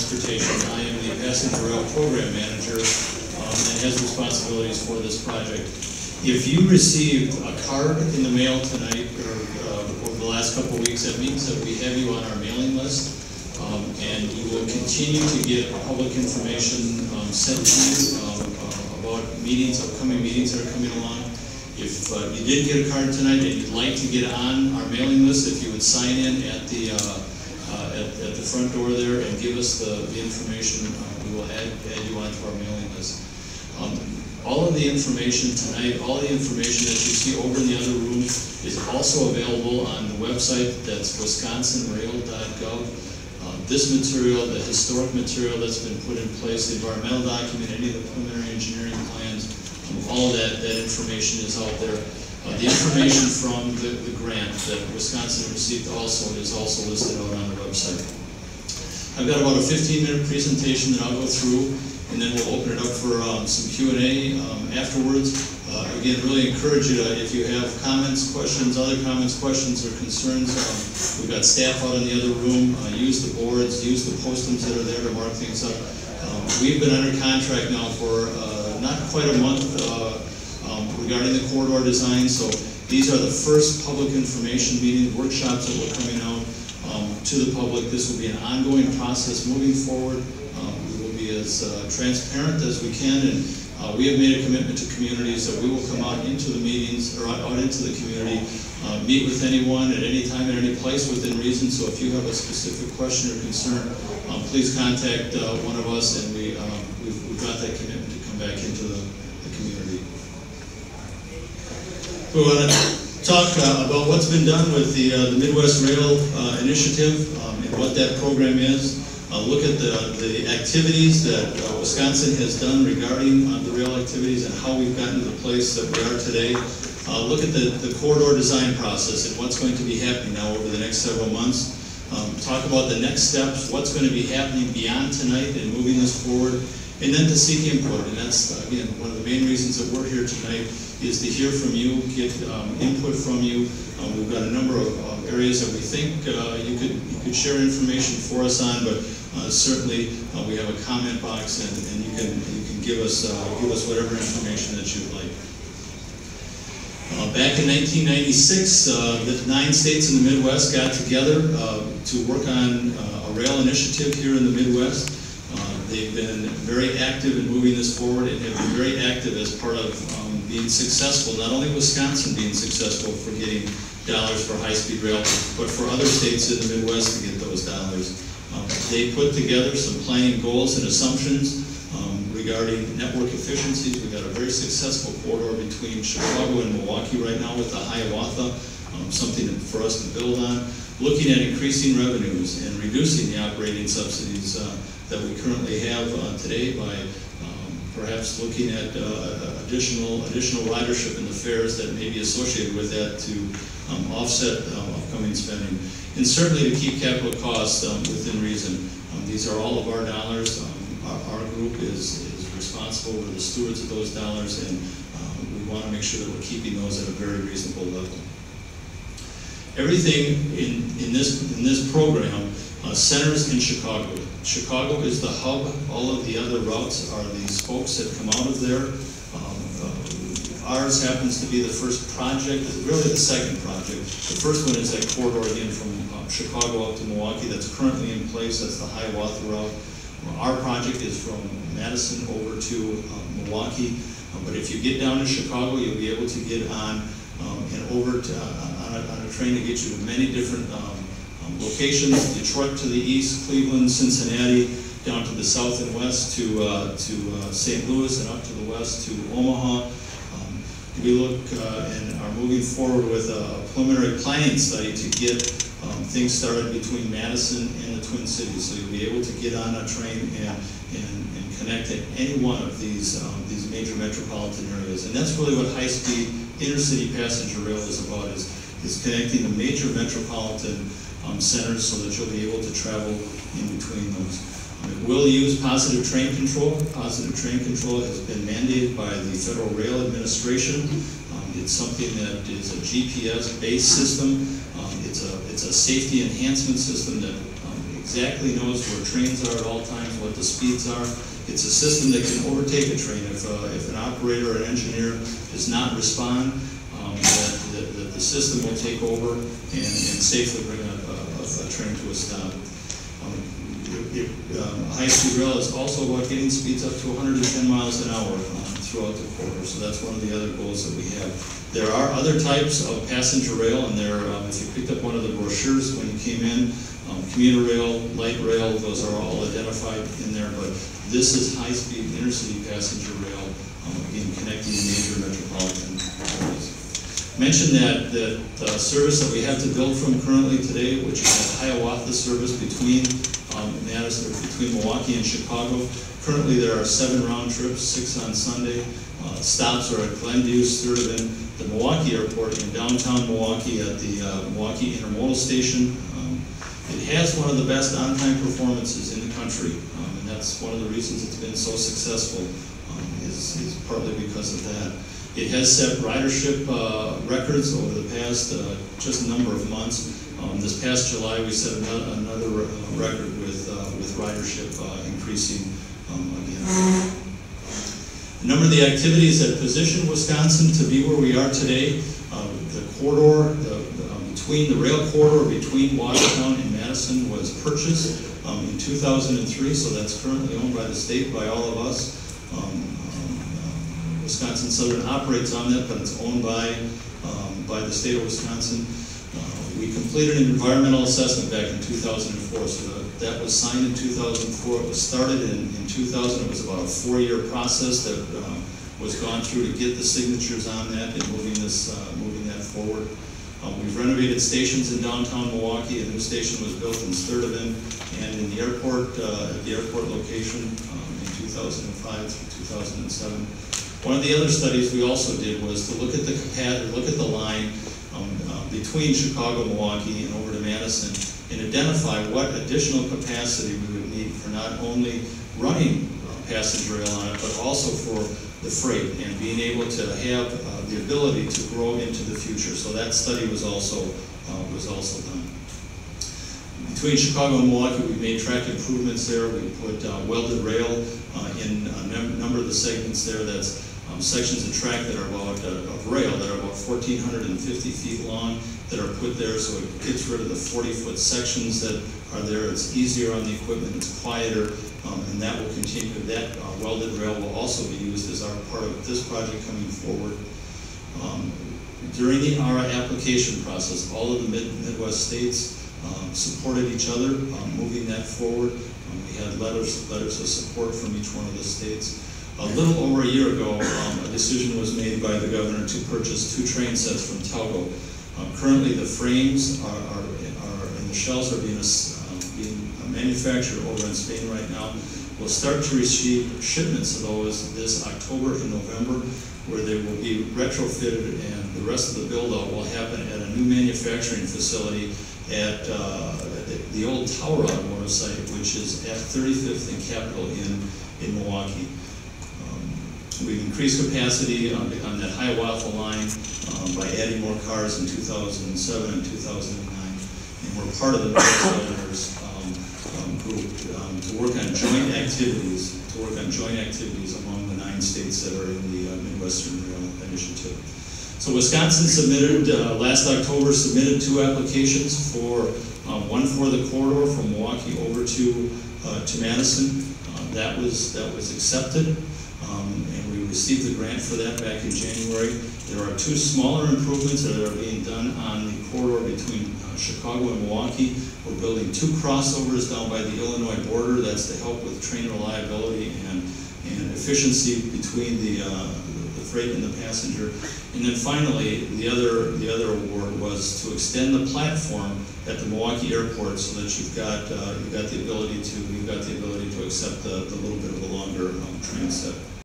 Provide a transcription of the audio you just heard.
Transportation. I am the Passenger Rail Program Manager and has responsibilities for this project. If you received a card in the mail tonight or over the last couple of weeks, that means that we have you on our mailing list, and you will continue to get public information sent to you about meetings, upcoming meetings that are coming along. If you did get a card tonight and you'd like to get on our mailing list, if you would sign in at the front door there and give us the information, we will add you onto our mailing list. All of the information tonight, all the information that you see over in the other room is also available on the website. That's wisconsinrail.gov. This material, the historic material that's been put in place, the environmental document, any of the preliminary engineering plans, all of that information is out there. The information from the grant that Wisconsin received also is also listed out on the website. I've got about a 15-minute presentation that I'll go through, and then we'll open it up for some Q&A afterwards. Again, really encourage you to, if you have comments, questions, other comments, questions, or concerns, we've got staff out in the other room. Use the boards, use the postings that are there to mark things up. We've been under contract now for not quite a month regarding the corridor design, so these are the first public information meetings, workshops that we're coming out to the public. This will be an ongoing process moving forward. We will be as transparent as we can, and we have made a commitment to communities that we will come out into the meetings, or out into the community, meet with anyone at any time, at any place within reason. So if you have a specific question or concern, please contact one of us, and we've got that commitment to come back into the community. We want to talk about what's been done with the Midwest Rail Initiative and what that program is. Look at the activities that Wisconsin has done regarding the rail activities and how we've gotten to the place that we are today. Look at the corridor design process and what's going to be happening now over the next several months. Talk about the next steps, what's going to be happening beyond tonight and moving this forward. And then to seek input, and that's, again, one of the main reasons that we're here tonight is to hear from you, get input from you. We've got a number of areas that we think you could share information for us on, but certainly we have a comment box, and you can give us whatever information that you'd like. Back in 1996, the 9 states in the Midwest got together to work on a rail initiative here in the Midwest. They've been very active in moving this forward and have been very active as part of being successful, not only Wisconsin being successful for getting dollars for high-speed rail, but for other states in the Midwest to get those dollars. They put together some planning goals and assumptions regarding network efficiencies. We've got a very successful corridor between Chicago and Milwaukee right now with the Hiawatha, something for us to build on. Looking at increasing revenues and reducing the operating subsidies that we currently have today by perhaps looking at additional ridership in the fares that may be associated with that to offset upcoming spending. And certainly to keep capital costs within reason. These are all of our dollars. Our group is responsible. We're the stewards of those dollars, and we want to make sure that we're keeping those at a very reasonable level. Everything in this program centers in Chicago. Chicago is the hub. All of the other routes are the spokes that come out of there. Ours happens to be the first project, really the second project. The first one is that corridor again from Chicago up to Milwaukee that's currently in place. That's the Hiawatha route. Our project is from Madison over to Milwaukee. But if you get down to Chicago, you'll be able to get on and over to, on a train to get you to many different locations. Detroit to the east, Cleveland, Cincinnati, down to the south and west to St. Louis, and up to the west to Omaha. We look and are moving forward with a preliminary planning study to get things started between Madison and the Twin Cities. So you'll be able to get on a train and connect at any one of these major metropolitan areas. And that's really what high-speed intercity passenger rail is about, is connecting the major metropolitan centers so that you'll be able to travel in between those. It will use positive train control. Positive train control has been mandated by the Federal Rail Administration. It's something that is a GPS-based system. It's a safety enhancement system that exactly knows where trains are at all times, what the speeds are. It's a system that can overtake a train. If an operator or an engineer does not respond, that the system will take over and safely bring a train to a stop. High-speed rail is also about getting speeds up to 110 miles an hour throughout the corridor, so that's one of the other goals that we have. There are other types of passenger rail, and if you picked up one of the brochures when you came in, commuter rail, light rail, those are all identified in there, but this is high-speed intercity passenger rail, again, connecting major metropolitan areas. Mentioned that the service that we have to build from currently today, which is the Hiawatha service between Madison, between Milwaukee and Chicago. Currently there are 7 round trips, 6 on Sunday. Stops are at Glenview, Sturtevant, the Milwaukee Airport in downtown Milwaukee at the Milwaukee Intermodal Station. It has one of the best on-time performances in the country, and that's one of the reasons it's been so successful, is partly because of that. It has set ridership records over the past just a number of months. This past July, we set another record with ridership increasing again. A number of the activities that position Wisconsin to be where we are today, the corridor, between the rail corridor between Watertown and Madison was purchased in 2003, so that's currently owned by the state, by all of us. Wisconsin Southern operates on that, but it's owned by the state of Wisconsin. We completed an environmental assessment back in 2004, so that was signed in 2004. It was started in 2000. It was about a 4-year process that was gone through to get the signatures on that and moving that forward. We've renovated stations in downtown Milwaukee. A new station was built in Sturtevant and in the airport, at the airport location in 2005 through 2007. One of the other studies we also did was to look at the line between Chicago, Milwaukee, and over to Madison, and identify what additional capacity we would need for not only running passenger rail on it, but also for the freight and being able to have the ability to grow into the future. So that study was also done. Between Chicago and Milwaukee, we made track improvements there. We put welded rail in a number of the segments there. That's sections of track that are of rail that are about 1,450 feet long that are put there, so it gets rid of the 40-foot sections that are there. It's easier on the equipment, it's quieter, and that will continue. That welded rail will also be used as our part of this project coming forward. During the ARA application process, all of the Midwest states supported each other, moving that forward. We had letters of support from each one of the states. A little over a year ago, a decision was made by the governor to purchase 2 train sets from Talgo. Currently, the frames and the shells are being manufactured over in Spain right now. We'll start to receive shipments of those this October to November, where they will be retrofitted, and the rest of the build-out will happen at a new manufacturing facility at the old Tower Automotive site, which is at 35th and Capitol in Milwaukee. We've increased capacity on that Hiawatha line by adding more cars in 2007 and 2009, and we're part of the Midwest group to work on joint activities among the 9 states that are in the Midwestern Rail Initiative. So Wisconsin submitted last October 2 applications for one for the corridor from Milwaukee over to Madison. That was accepted. And we received the grant for that back in January. There are 2 smaller improvements that are being done on the corridor between Chicago and Milwaukee. We're building 2 crossovers down by the Illinois border. That's to help with train reliability and efficiency between the freight and the passenger. And then finally, the other award was to extend the platform at the Milwaukee Airport so that you've got the ability to accept the little bit of a longer train set.